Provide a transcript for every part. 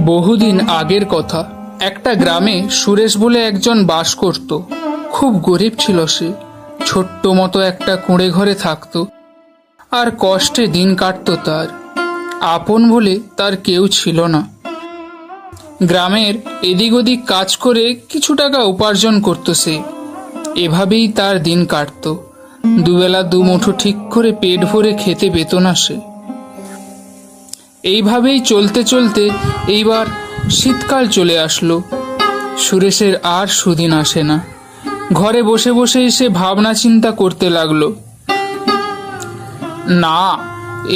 বহুদিন আগের কথা। একটা গ্রামে সুরেশ বলে একজন বাস করত। খুব গরিব ছিল সে। ছোট্ট মতো একটা কুঁড়ে ঘরে থাকতো, আর কষ্টে দিন কাটতো তার। আপন বলে তার কেউ ছিল না। গ্রামের এদিক ওদিক কাজ করে কিছু টাকা উপার্জন করত সে। এভাবেই তার দিন কাটত। দুবেলা দুমুঠো ঠিক করে পেট ভরে খেতে পেত না সে। এইভাবেই চলতে চলতে এইবার শীতকাল চলে আসলো। সুরেশের আর সুদিন আসে না। ঘরে বসে বসেই সে ভাবনা চিন্তা করতে লাগলো। না,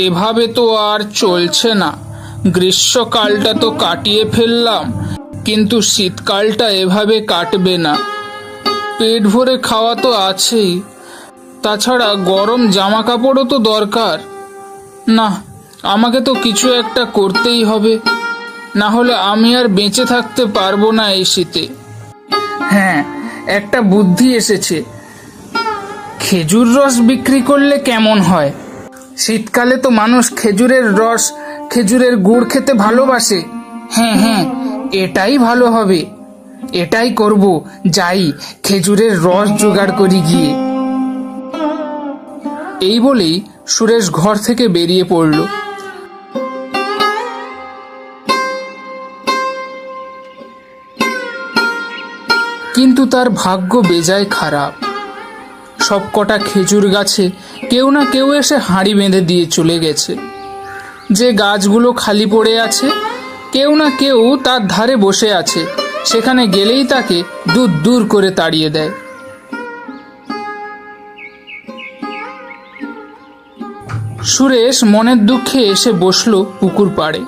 এভাবে তো আর চলছে না। গ্রীষ্মকালটা তো কাটিয়ে ফেললাম, কিন্তু শীতকালটা এভাবে কাটবে না। পেট ভরে খাওয়া তো আছেই, তাছাড়া গরম জামা কাপড়ও তো দরকার। না, আমাকে তো কিছু একটা করতেই হবে, না হলে আমি আর বেঁচে থাকতে পারবো না এই শীতে। হ্যাঁ, একটা বুদ্ধি এসেছে। খেজুর রস বিক্রি করলে কেমন হয়? শীতকালে তো মানুষ খেজুরের রস, খেজুরের গুড় খেতে ভালোবাসে। হ্যাঁ হ্যাঁ, এটাই ভালো হবে। এটাই করব। যাই, খেজুরের রস জোগাড় করি গিয়ে। এই বলেই সুরেশ ঘর থেকে বেরিয়ে পড়ল। কিন্তু তার ভাগ্য বেজায় খারাপ। সবকটা খেজুর গাছে কেউ না কেউ এসে হাঁড়ি বেঁধে দিয়ে চলে গেছে। যে গাছগুলো খালি পড়ে আছে, কেউ না কেউ তার ধারে বসে আছে। সেখানে গেলেই তাকে দূর দূর করে তাড়িয়ে দেয়। সুরেশ মনের দুঃখে এসে বসল পুকুর পাড়ে।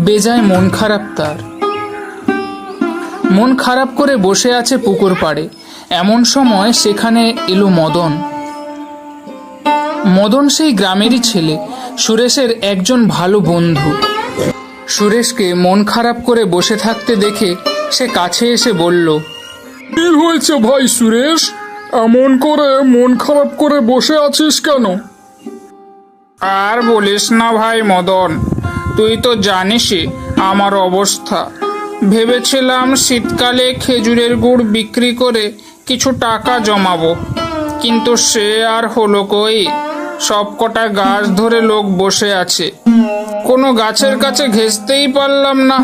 বেজায় মন খারাপ তার। মন খারাপ করে বসে আছে পুকুর পাড়ে। এমন সময় সেখানে এলো মদন। মদন সেই গ্রামেরই ছেলে, সুরেশের একজন ভালো বন্ধু। সুরেশকে মন খারাপ করে বসে থাকতে দেখে সে কাছে এসে বলল, কি হয়েছে ভাই সুরেশ? এমন করে মন খারাপ করে বসে আছিস কেন? আর বলিস না ভাই মদন, তুই তো জানিসই আমার অবস্থা। ভেবেছিলাম শীতকালে খেজুরের গুড় বিক্রি করে কিছু টাকা জমাবো, কিন্তু সে আর হলো কই। সবকটা গাছ ধরে লোক বসে আছে, কোনো গাছের কাছে ঘেঁষতেই পারলাম না।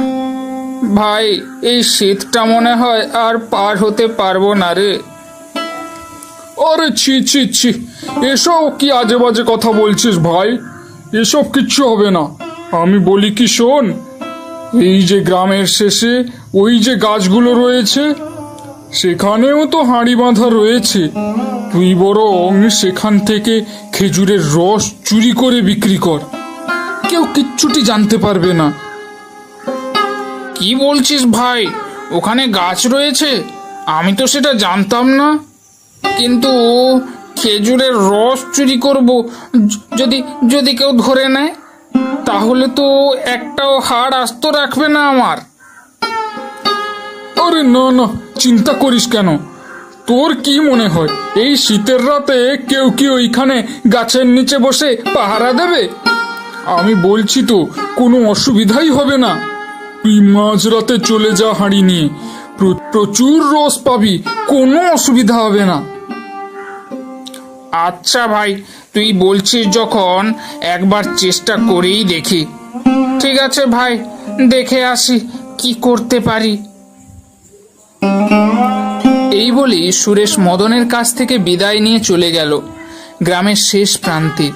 ভাই, এই শীতটা মনে হয় আর পার হতে পারবো না রে। আরে ছি ছি ছি, এসব কি আজে বাজে কথা বলছিস ভাই? এসব কিচ্ছু হবে না। আমি বলি কি শোন, এই যে গ্রামের শেষে ওই যে গাছগুলো রয়েছে, সেখানেও তো হাঁড়ি বাঁধা রয়েছে। তুই বরং সেখান থেকে খেজুরের রস চুরি করে বিক্রি কর। কেউ কিচ্ছুটি জানতে পারবে না। কি বলছিস ভাই? ওখানে গাছ রয়েছে? আমি তো সেটা জানতাম না। কিন্তু খেজুরের রস চুরি করব, যদি যদি কেউ ধরে নেয়, তাহলে তো একটাও হাড় আস্ত রাখবে না আমার। আরে না না, চিন্তা করিস কেন? তোর কি মনে হয় এই শীতের রাতে কেউ কি ওইখানে গাছের নিচে বসে পাহারা দেবে? আমি বলছি তো, কোনো অসুবিধাই হবে না। তুই মাঝরাতে চলে যা হাঁড়ি নিয়ে, প্রচুর রস পাবি, কোনো অসুবিধা হবে না। আচ্ছা ভাই, তুই বলছিস যখন, একবার চেষ্টা করেই দেখি। ঠিক আছে ভাই, দেখে আসি কি করতে পারি। এই বলেই সুরেশ মদনের কাছ থেকে বিদায় নিয়ে চলে গেল গ্রামের শেষ প্রান্তে।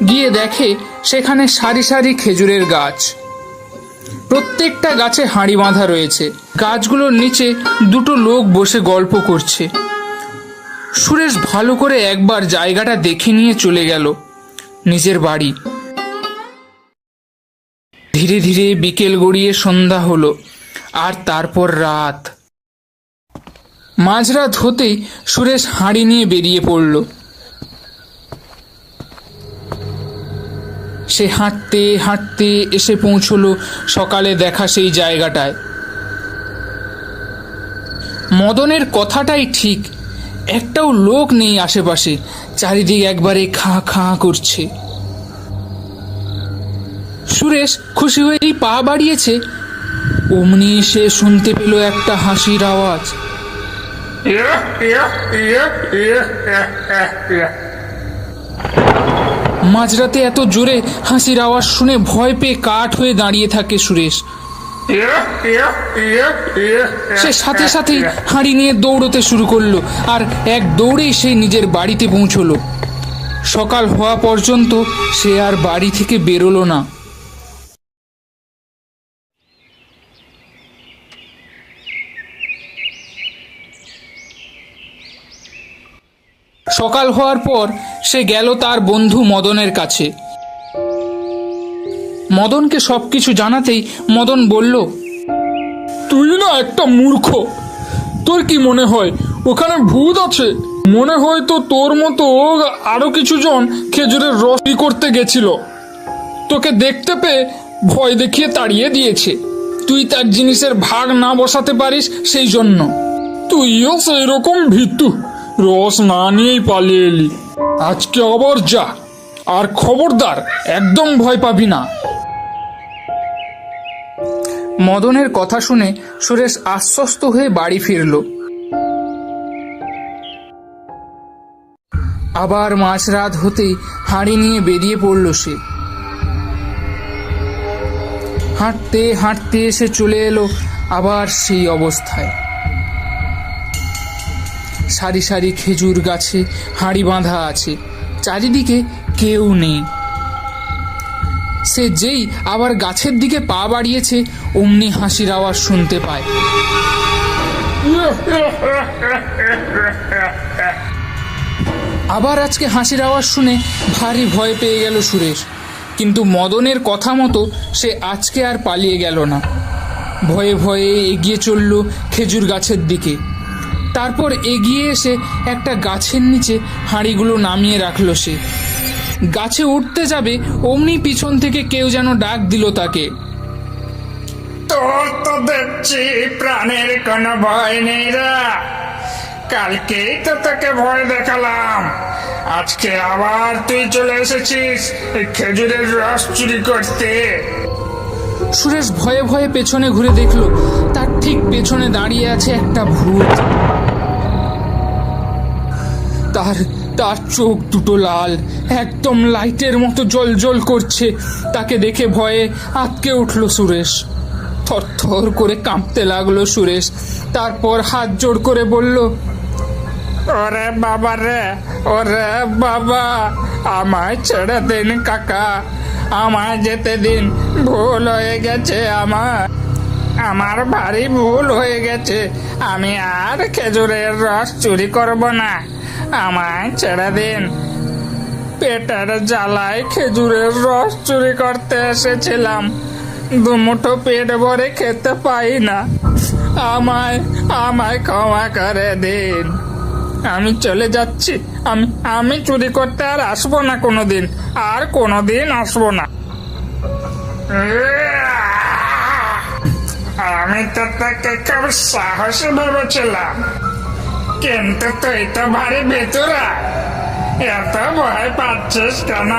গিয়ে দেখে সেখানে সারি সারি খেজুরের গাছ। প্রত্যেকটা গাছে হাঁড়ি বাঁধা রয়েছে। গাছগুলোর নিচে দুটো লোক বসে গল্প করছে। সুরেশ ভালো করে একবার জায়গাটা দেখে নিয়ে চলে গেল নিজের বাড়ি। ধীরে ধীরে বিকেল গড়িয়ে সন্ধ্যা হলো, আর তারপর রাত। মাঝরাত হতেই সুরেশ হাঁড়ি নিয়ে বেরিয়ে পড়ল। সে হাঁটতে হাঁটতে এসে পৌঁছলো সকালে দেখা সেই জায়গাটায়। মদনের কথাটাই ঠিক, একটাও লোক নেই আশেপাশে। চারিদিক একবারে খাঁ খাঁ করছে। সুরেশ খুশি হয়েই পা বাড়িয়েছে, অমনি সে শুনতে পেল একটা হাসির আওয়াজ। মাঝরাতে এত জোরে হাসির আওয়াজ শুনে ভয় পেয়ে কাঠ হয়ে দাঁড়িয়ে থাকে সুরেশ। সে সাথে সাথেই হাঁড়ি নিয়ে দৌড়তে শুরু করলো, আর এক দৌড়েই সে নিজের বাড়িতে পৌঁছলো। সকাল হওয়া পর্যন্ত সে আর বাড়ি থেকে বেরোলো না। সকাল হওয়ার পর সে গেল তার বন্ধু মদনের কাছে। মদনকে সবকিছু জানাতেই মদন বলল, তুই না একটা মূর্খ। তোর কি মনে হয় ওখানে ভূত আছে? মনে হয় তো তোর মতো আরো কিছু জন খেজুরের রস করতে গেছিল, তোকে দেখতে পেয়ে ভয় দেখিয়ে তাড়িয়ে দিয়েছে। তুই তার জিনিসের ভাগ না বসাতে পারিস, সেই জন্য তুইও সেই রকম ভীতু, রস না নিয়েই পালিয়ে এলি। আজকে আবার যা, আর খবরদার একদম ভয় পাবি না। মদনের কথা শুনে সুরেশ আশ্বস্ত হয়ে বাড়ি ফিরল। আবার মাঝরাত হতেই হাঁড়ি নিয়ে বেরিয়ে পড়ল সে। হাঁটতে হাঁটতে এসে চলে এলো আবার সেই অবস্থায়। সারি সারি খেজুর গাছে হাঁড়ি বাঁধা আছে, চারিদিকে কেউ নেই। সে যেই আবার গাছের দিকে পা বাড়িয়েছে, অমনি হাসির আওয়াজ শুনতে পায়। আবার আজকে হাসির আওয়াজ শুনে ভারী ভয় পেয়ে গেল সুরেশ, কিন্তু মদনের কথা মতো সে আজকে আর পালিয়ে গেল না। ভয়ে ভয়ে এগিয়ে চলল খেজুর গাছের দিকে। তারপর এগিয়ে এসে একটা গাছের নিচে হাঁড়িগুলো নামিয়ে রাখলো সে। গাছে উঠতে যাবে, অমনি পিছন থেকে কেউ যেন ডাক দিল তাকে। তোর তো দেখছি প্রাণের কোনো ভয় নেই রে। কালকেই তো তোকে ভয় দেখালাম, আজকে আবার তুই চলে এসেছিস এই খেজুরের রস চুরি করতে। সুরেশ ভয়ে ভয়ে পেছনে ঘুরে দেখলো, তার ঠিক পেছনে দাঁড়িয়ে আছে একটা ভূত। তার তার চোখ দুটো লাল, একদম লাইটের মতো জ্বলজ্বল করছে। তাকে দেখে ভয়ে আঁতকে উঠল সুরেশ। থরথর করে কাঁপতে লাগলো সুরেশ। তারপর হাত জোড় করে বলল, ওরে বাবা রে, ওরে বাবা, আমায় ছেড়ে দিন কাকা, আমায় যেতে দিন, ভুল হয়ে গেছে আমার ভারী ভুল হয়ে গেছে। আমি আর খেজুরের রস চুরি করব না, আমায় ছেড়ে দিন। পেটের জ্বালায় খেজুরের রস চুরি করতে এসেছিলাম, দুমুঠো পেট ভরে খেতে পাই না, আমায় আমায় ক্ষমা করে দিন। আমি চলে যাচ্ছি, আমি চুরি করতে আর আসবো না কোনোদিন, আর কোনোদিন আসবো না। আমি তো তাকে খুব সাহসী ভেবেছিলাম, কিন্তু তুই তো ভারী ভেতুরা। এত ভয় পাচ্ছিস কেন?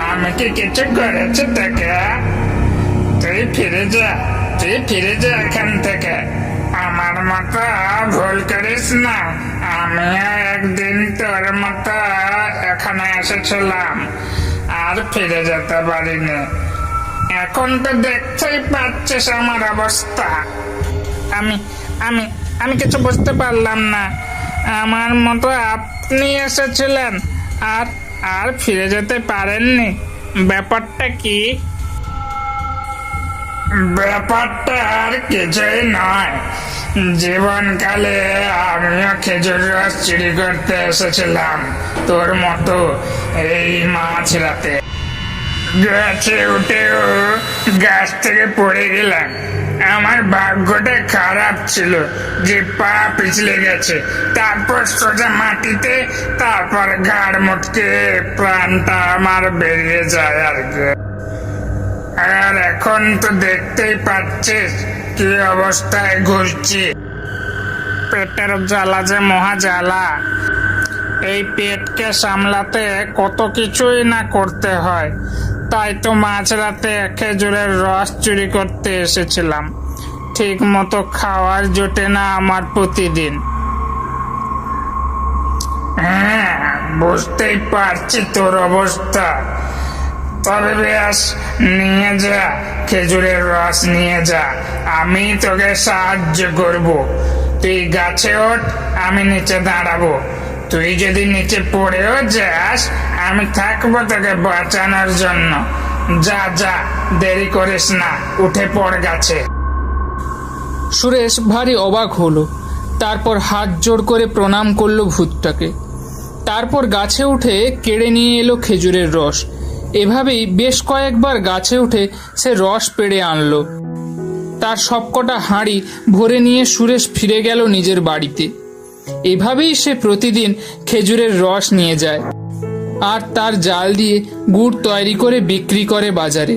আমি কি কিছু করেছি তোকে? তুই ফিরে যা এখান থেকে। আমার মতো ভুল করিস না। আমিও একদিন তোর মতো এখানে এসেছিলাম, আর ফিরে যেতে পারিনি। এখন তো দেখতেই পাচ্ছিস আমার অবস্থা। আমি আমি আমি কিছু বুঝতে পারলাম না। আমার মতো আপনি এসেছিলেন, আর আর ফিরে যেতে পারেননি, ব্যাপারটা কি? ব্যাপারটা আর কিছুই নয়। জীবনকালে আমিও খেজুর রস চুরি করতে এসেছিলাম তোর মতো এই মাঝরাতে। গাছে উঠেও গাছ থেকে পড়ে গেলাম। আমার ভাগ্যটা খারাপ ছিল যে পা পিছলে গেছে, তারপর সোজা মাটিতে, তারপর ঘাড় মুটকে প্রাণটা আমার বেরিয়ে যায় আর কি। আর এখন তো দেখতেই পাচ্ছিস কি অবস্থায় ঘুরছি। পেটের জ্বালা যে মহা জ্বালা। এই পেটকে সামলাতে কত কিছুই না করতে হয়, তাই তো মাঝরাতে খেজুরের রস চুরি করতে এসেছিলাম। ঠিক মতো খাওয়ার জোটে না আমার প্রতিদিন। হ্যাঁ, বুঝতেই পারছি তোর অবস্থা। তবে বেশ, নিয়ে যা, খেজুরের রস নিয়ে যা, আমি তোকে সাহায্য করব। তুই গাছে ওঠ, আমি নিচে দাঁড়াবো। তুই যদি নিচে পড়েও যাস, আমি থাকবো তোকে বাঁচানোর জন্য। যা যা, দেরি করিস না, উঠে পড় গাছে। সুরেশ ভারী অবাক হলো। তারপর হাত জোড় করে প্রণাম করলো ভূতটাকে। তারপর গাছে উঠে কেড়ে নিয়ে এলো খেজুরের রস। এভাবেই বেশ কয়েকবার গাছে উঠে সে রস পেড়ে আনলো। তার সবকটা হাঁড়ি ভরে নিয়ে সুরেশ ফিরে গেল নিজের বাড়িতে। এভাবেই সে প্রতিদিন খেজুরের রস নিয়ে যায় আর তার জাল দিয়ে গুড় তৈরি করে বিক্রি করে বাজারে।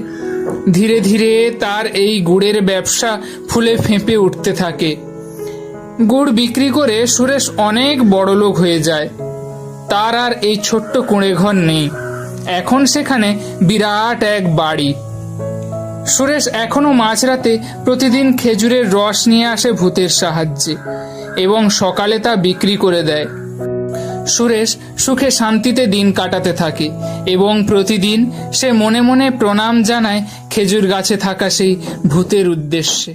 ধীরে ধীরে তার এই গুড়ের ব্যবসা ফুলে ফেঁপে উঠতে থাকে। গুড় বিক্রি করে সুরেশ অনেক বড়লোক হয়ে যায়। তার আর এই ছোট্ট কুঁড়ে ঘর নেই, এখন সেখানে বিরাট এক বাড়ি। সুরেশ এখনো মাঝরাতে প্রতিদিন খেজুরের রস নিয়ে আসে ভূতের সাহায্যে এবং সকালে তা বিক্রি করে দেয়। সুরেশ সুখে শান্তিতে দিন কাটাতে থাকে এবং প্রতিদিন সে মনে মনে প্রণাম জানায় খেজুর গাছে থাকা সেই ভূতের উদ্দেশ্যে।